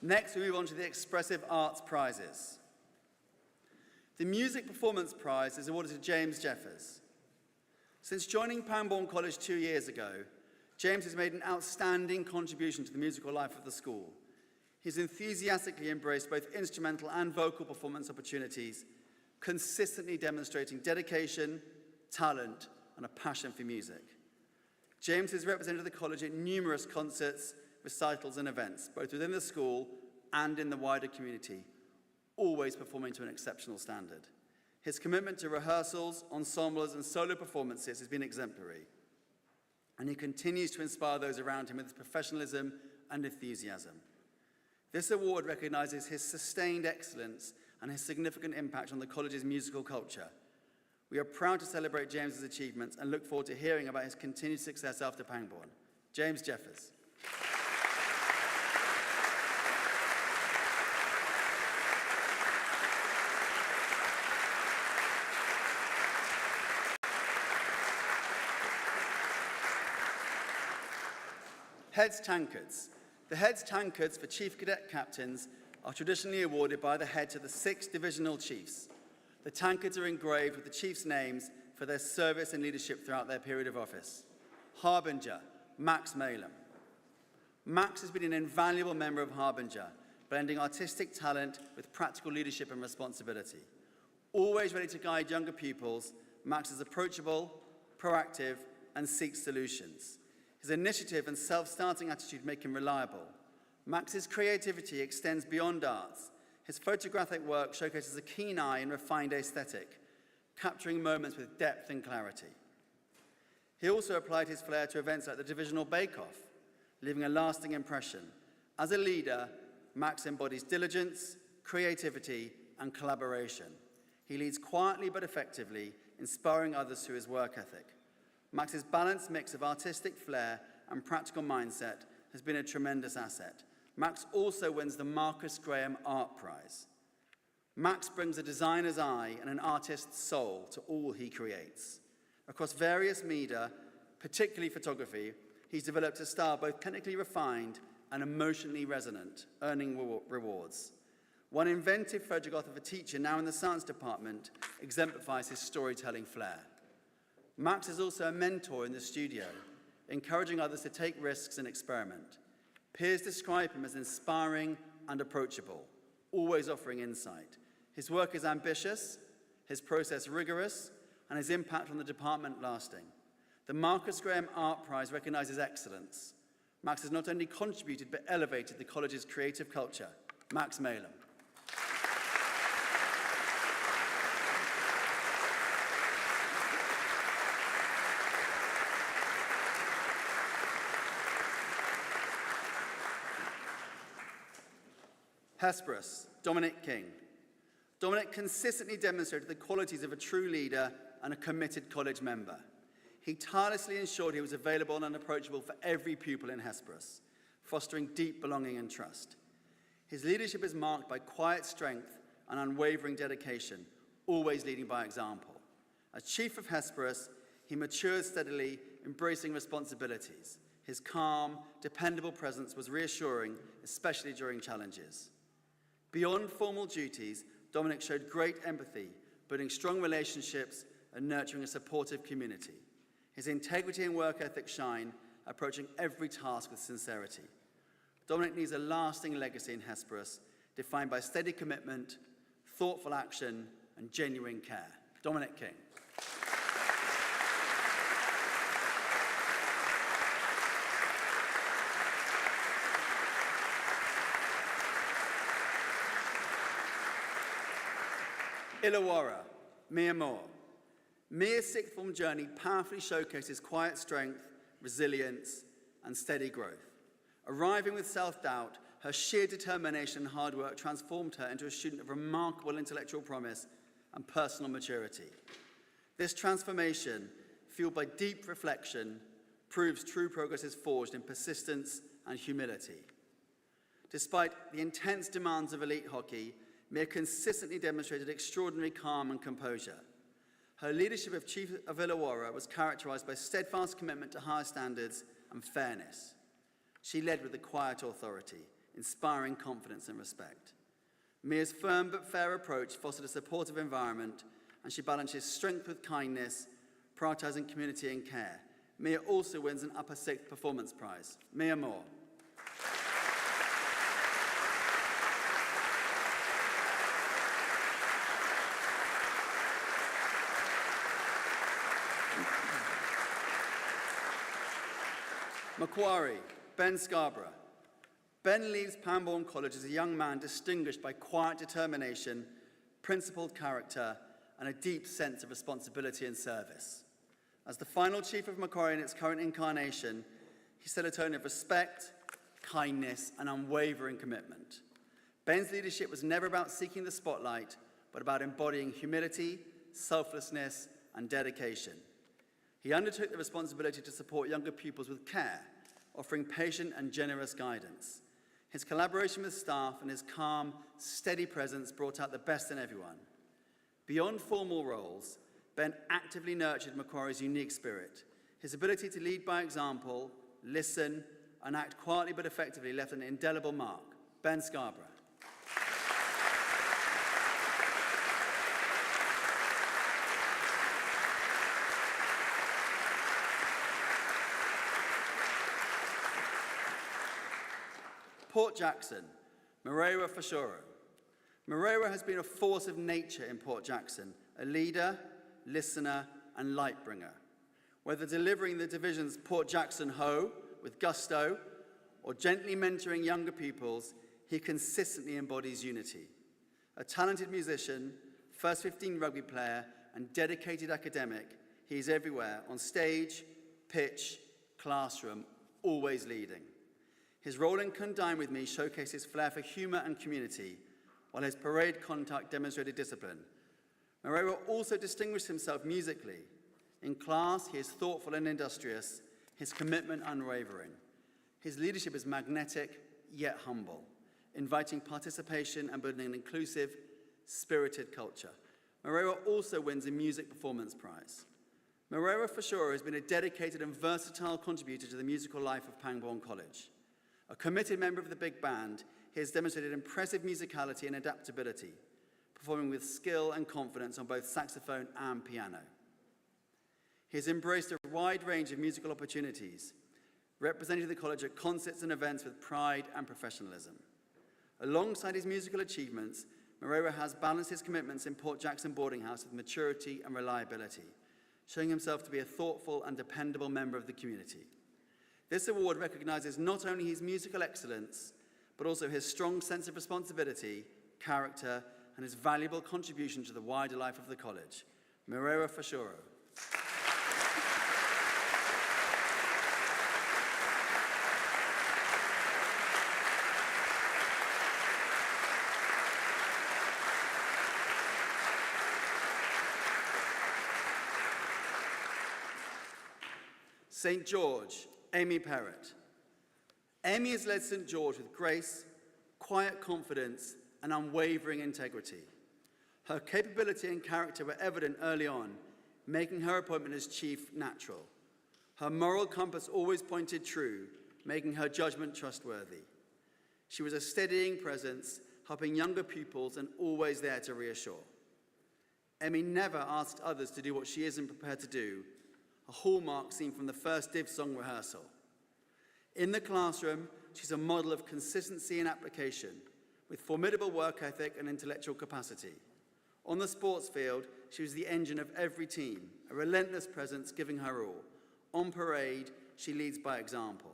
Next, we move on to the Expressive Arts Prizes. The Music Performance Prize is awarded to James Jeffers. Since joining Pangbourne College 2 years ago, James has made an outstanding contribution to the musical life of the school. He's enthusiastically embraced both instrumental and vocal performance opportunities, consistently demonstrating dedication, talent, and a passion for music. James has represented the college at numerous concerts, recitals, and events, both within the school and in the wider community, always performing to an exceptional standard. His commitment to rehearsals, ensembles, and solo performances has been exemplary, and he continues to inspire those around him with his professionalism and enthusiasm. This award recognises his sustained excellence and his significant impact on the college's musical culture. We are proud to celebrate James's achievements and look forward to hearing about his continued success after Pangbourne. James Jeffers. Heads Tankards. The Heads Tankards for Chief Cadet Captains are traditionally awarded by the head to the 6 divisional chiefs. The tankards are engraved with the chiefs' names for their service and leadership throughout their period of office. Harbinger, Max Malem. Max has been an invaluable member of Harbinger, blending artistic talent with practical leadership and responsibility. Always ready to guide younger pupils, Max is approachable, proactive, and seeks solutions. His initiative and self-starting attitude make him reliable. Max's creativity extends beyond arts. His photographic work showcases a keen eye and refined aesthetic, capturing moments with depth and clarity. He also applied his flair to events like the Divisional Bake-Off, leaving a lasting impression. As a leader, Max embodies diligence, creativity, and collaboration. He leads quietly but effectively, inspiring others through his work ethic. Max's balanced mix of artistic flair and practical mindset has been a tremendous asset. Max also wins the Marcus Graham Art Prize. Max brings a designer's eye and an artist's soul to all he creates. Across various media, particularly photography, he's developed a style both technically refined and emotionally resonant, earning rewards. One inventive photograph of a teacher now in the science department exemplifies his storytelling flair. Max is also a mentor in the studio, encouraging others to take risks and experiment. Peers describe him as inspiring and approachable, always offering insight. His work is ambitious, his process rigorous, and his impact on the department lasting. The Marcus Graham Art Prize recognises excellence. Max has not only contributed but elevated the college's creative culture. Max Malem. Hesperus, Dominic King. Dominic consistently demonstrated the qualities of a true leader and a committed college member. He tirelessly ensured he was available and approachable for every pupil in Hesperus, fostering deep belonging and trust. His leadership is marked by quiet strength and unwavering dedication, always leading by example. As chief of Hesperus, he matured steadily, embracing responsibilities. His calm, dependable presence was reassuring, especially during challenges. Beyond formal duties, Dominic showed great empathy, building strong relationships and nurturing a supportive community. His integrity and work ethic shine, approaching every task with sincerity. Dominic leaves a lasting legacy in Hesperus, defined by steady commitment, thoughtful action, and genuine care. Dominic King. Illawarra, Mia Moore. Mia's sixth form journey powerfully showcases quiet strength, resilience, and steady growth. Arriving with self-doubt, her sheer determination and hard work transformed her into a student of remarkable intellectual promise and personal maturity. This transformation, fueled by deep reflection, proves true progress is forged in persistence and humility. Despite the intense demands of elite hockey, Mia consistently demonstrated extraordinary calm and composure. Her leadership of Chief of Illawarra was characterized by steadfast commitment to higher standards and fairness. She led with a quiet authority, inspiring confidence and respect. Mia's firm but fair approach fostered a supportive environment, and she balances strength with kindness, prioritizing community and care. Mia also wins an Upper Sixth Performance Prize. Mia Moore. Macquarie, Ben Scarborough. Ben leaves Pangbourne College as a young man distinguished by quiet determination, principled character, and a deep sense of responsibility and service. As the final chief of Macquarie in its current incarnation, he set a tone of respect, kindness, and unwavering commitment. Ben's leadership was never about seeking the spotlight, but about embodying humility, selflessness, and dedication. He undertook the responsibility to support younger pupils with care, offering patient and generous guidance. His collaboration with staff and his calm, steady presence brought out the best in everyone. Beyond formal roles, Ben actively nurtured Macquarie's unique spirit. His ability to lead by example, listen, and act quietly but effectively left an indelible mark. Ben Scarborough. Port Jackson, Moreira Fashoro. Moreira has been a force of nature in Port Jackson, a leader, listener, and light bringer. Whether delivering the division's Port Jackson Ho with gusto or gently mentoring younger pupils, he consistently embodies unity. A talented musician, first 15 rugby player, and dedicated academic, he is everywhere, on stage, pitch, classroom, always leading. His role in Come Dine With Me showcases flair for humour and community, while his parade conduct demonstrated discipline. Moreira also distinguished himself musically. In class, he is thoughtful and industrious, his commitment unwavering. His leadership is magnetic, yet humble, inviting participation and building an inclusive, spirited culture. Moreira also wins a Music Performance Prize. Moreira Fashoro has been a dedicated and versatile contributor to the musical life of Pangbourne College. A committed member of the big band, he has demonstrated impressive musicality and adaptability, performing with skill and confidence on both saxophone and piano. He has embraced a wide range of musical opportunities, representing the college at concerts and events with pride and professionalism. Alongside his musical achievements, Moreira has balanced his commitments in Port Jackson boarding house with maturity and reliability, showing himself to be a thoughtful and dependable member of the community. This award recognizes not only his musical excellence, but also his strong sense of responsibility, character, and his valuable contribution to the wider life of the college. Moreira Fashoro. St. George, Amy Perrott. Amy has led St. George with grace, quiet confidence, and unwavering integrity. Her capability and character were evident early on, making her appointment as chief natural. Her moral compass always pointed true, making her judgment trustworthy. She was a steadying presence, helping younger pupils and always there to reassure. Amy never asked others to do what she isn't prepared to do, a hallmark seen from the first Div song rehearsal. In the classroom, she's a model of consistency and application, with formidable work ethic and intellectual capacity. On the sports field, she was the engine of every team, a relentless presence giving her all. On parade, she leads by example.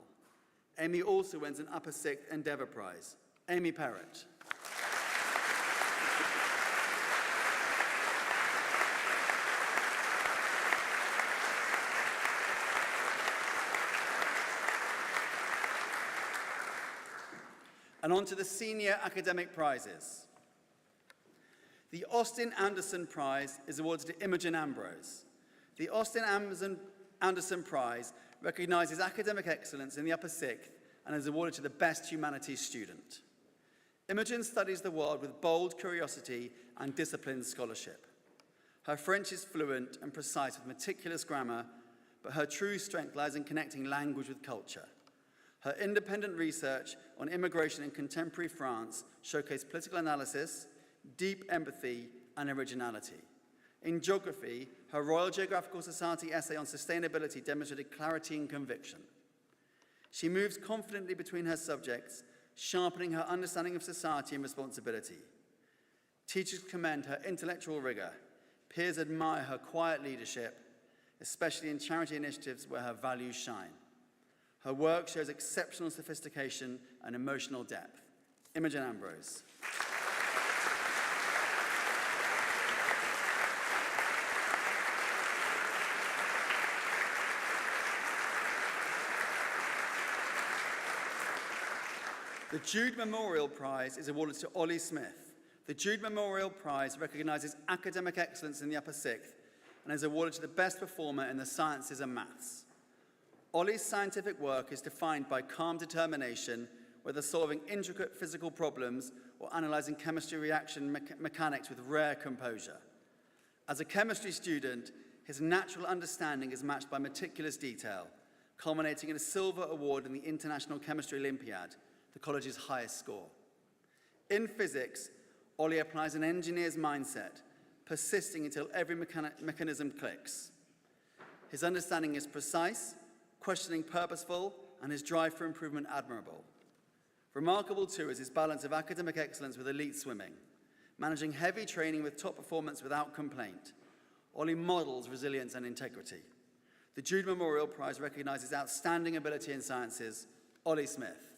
Amy also wins an Upper Sixth Endeavour Prize. Amy Perrott. And on to the senior academic prizes. The Austin Anderson Prize is awarded to Imogen Ambrose. The Austin Anderson Prize recognises academic excellence in the upper sixth and is awarded to the best humanities student. Imogen studies the world with bold curiosity and disciplined scholarship. Her French is fluent and precise with meticulous grammar, but her true strength lies in connecting language with culture. Her independent research on immigration in contemporary France showcased political analysis, deep empathy, and originality. In geography, her Royal Geographical Society essay on sustainability demonstrated clarity and conviction. She moves confidently between her subjects, sharpening her understanding of society and responsibility. Teachers commend her intellectual rigor. Peers admire her quiet leadership, especially in charity initiatives where her values shine. Her work shows exceptional sophistication and emotional depth. Imogen Ambrose. The Jude Memorial Prize is awarded to Ollie Smith. The Jude Memorial Prize recognises academic excellence in the upper sixth and is awarded to the best performer in the sciences and maths. Ollie's scientific work is defined by calm determination, whether solving intricate physical problems or analysing chemistry reaction mechanics with rare composure. As a chemistry student, his natural understanding is matched by meticulous detail, culminating in a silver award in the International Chemistry Olympiad, the college's highest score. In physics, Ollie applies an engineer's mindset, persisting until every mechanism clicks. His understanding is precise, questioning purposeful, and his drive for improvement admirable. Remarkable too is his balance of academic excellence with elite swimming, managing heavy training with top performance without complaint. Ollie models resilience and integrity. The Jude Memorial Prize recognises outstanding ability in sciences. Ollie Smith.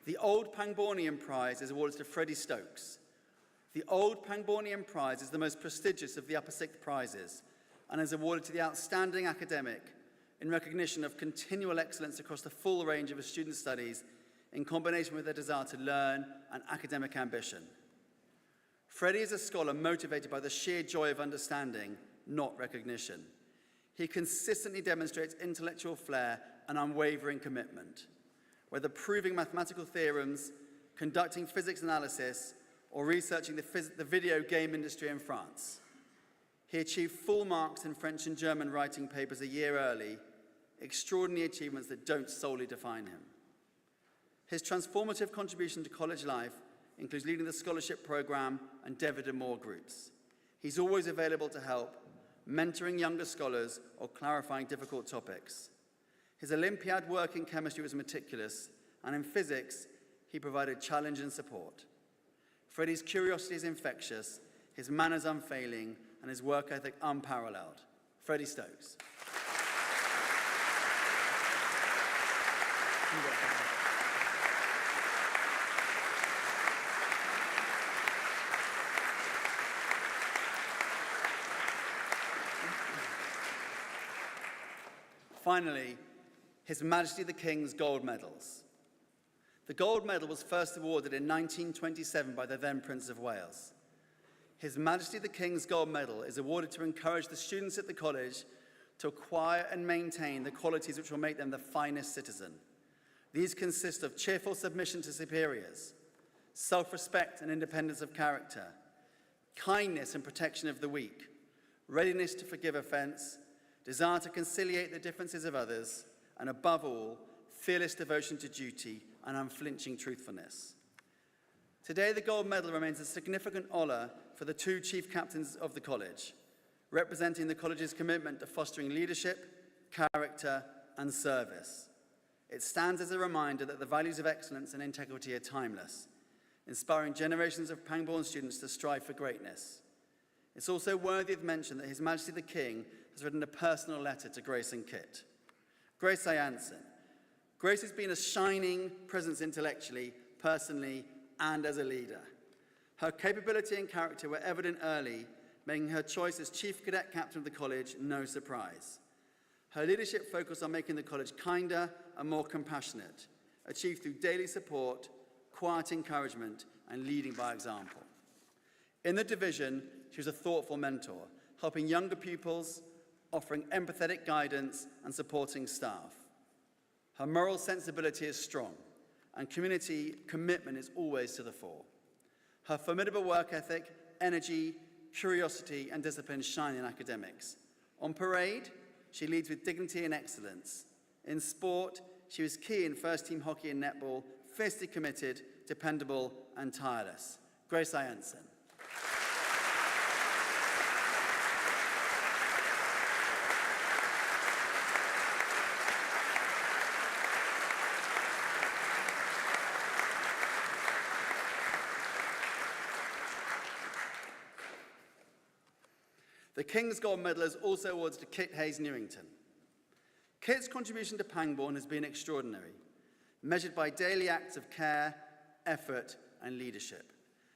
The Old Pangbourne Prize is awarded to Freddie Stokes. The Old Pangbourne Prize is the most prestigious of the upper sixth prizes and is awarded to the outstanding academic in recognition of continual excellence across the full range of a student's studies in combination with their desire to learn and academic ambition. Freddie is a scholar motivated by the sheer joy of understanding, not recognition. He consistently demonstrates intellectual flair and unwavering commitment, whether proving mathematical theorems, conducting physics analysis, or researching the video game industry in France. He achieved full marks in French and German writing papers a year early, extraordinary achievements that don't solely define him. His transformative contribution to college life includes leading the scholarship program and David and Moore groups. He's always available to help, mentoring younger scholars or clarifying difficult topics. His Olympiad work in chemistry was meticulous, and in physics, he provided challenge and support. Freddie's curiosity is infectious, his manners unfailing, and his work ethic unparalleled. Freddie Stokes. Finally, His Majesty the King's Gold Medals. The Gold Medal was first awarded in 1927 by the then Prince of Wales. His Majesty the King's Gold Medal is awarded to encourage the students at the college to acquire and maintain the qualities which will make them the finest citizen. These consist of cheerful submission to superiors, self-respect and independence of character, kindness and protection of the weak, readiness to forgive offense, desire to conciliate the differences of others, and above all, fearless devotion to duty and unflinching truthfulness. Today, the Gold Medal remains a significant honour for the two chief captains of the college, representing the college's commitment to fostering leadership, character, and service. It stands as a reminder that the values of excellence and integrity are timeless, inspiring generations of Pangbourne students to strive for greatness. It's also worthy of mention that His Majesty the King has written a personal letter to Grace and Kit. Grace, I answer. Grace has been a shining presence intellectually, personally, and as a leader. Her capability and character were evident early, making her choice as Chief Cadet Captain of the college no surprise. Her leadership focused on making the college kinder and more compassionate, achieved through daily support, quiet encouragement, and leading by example. In the division, she was a thoughtful mentor, helping younger pupils, offering empathetic guidance, and supporting staff. Her moral sensibility is strong, and community commitment is always to the fore. Her formidable work ethic, energy, curiosity, and discipline shine in academics. On parade, she leads with dignity and excellence. In sport, she was key in first-team hockey and netball, fiercely committed, dependable, and tireless. Grace Iansen. The King's Gold Medal is also awarded to Kit Hayes-Newington. Kit's contribution to Pangbourne has been extraordinary, measured by daily acts of care, effort, and leadership.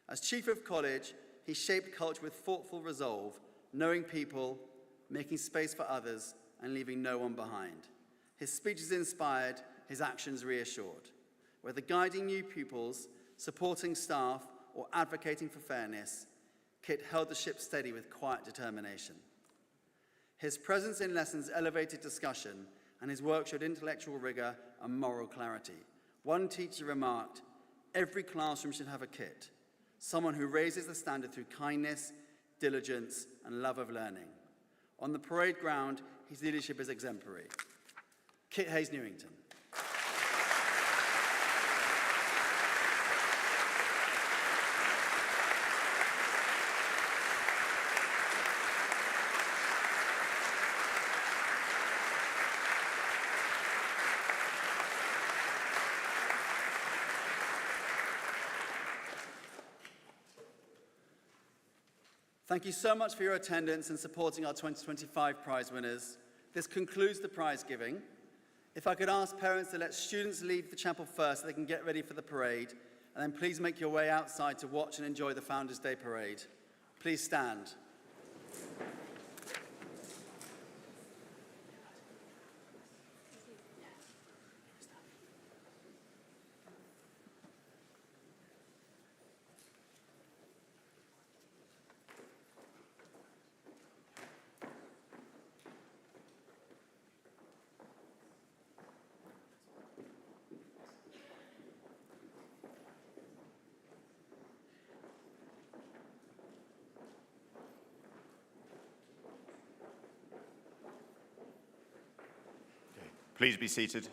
As Chief of College, he shaped culture with thoughtful resolve, knowing people, making space for others, and leaving no one behind. His speeches inspired, his actions reassured. Whether guiding new pupils, supporting staff, or advocating for fairness, Kit held the ship steady with quiet determination. His presence in lessons elevated discussion, and his work showed intellectual rigor and moral clarity. One teacher remarked, "Every classroom should have a Kit, someone who raises the standard through kindness, diligence, and love of learning." On the parade ground, his leadership is exemplary. Kit Hayes-Newington. Thank you so much for your attendance and supporting our 2025 prize winners. This concludes the prize giving. If I could ask parents to let students leave the chapel first so they can get ready for the parade, and then please make your way outside to watch and enjoy the Founders' Day parade. Please stand. Please be seated.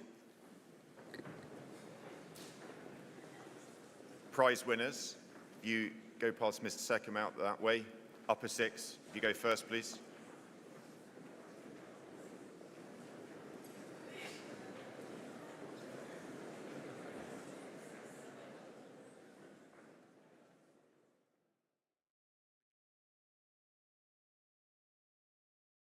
Prize winners, you go past Mr. Seckham out that way. Upper six, you go first, please.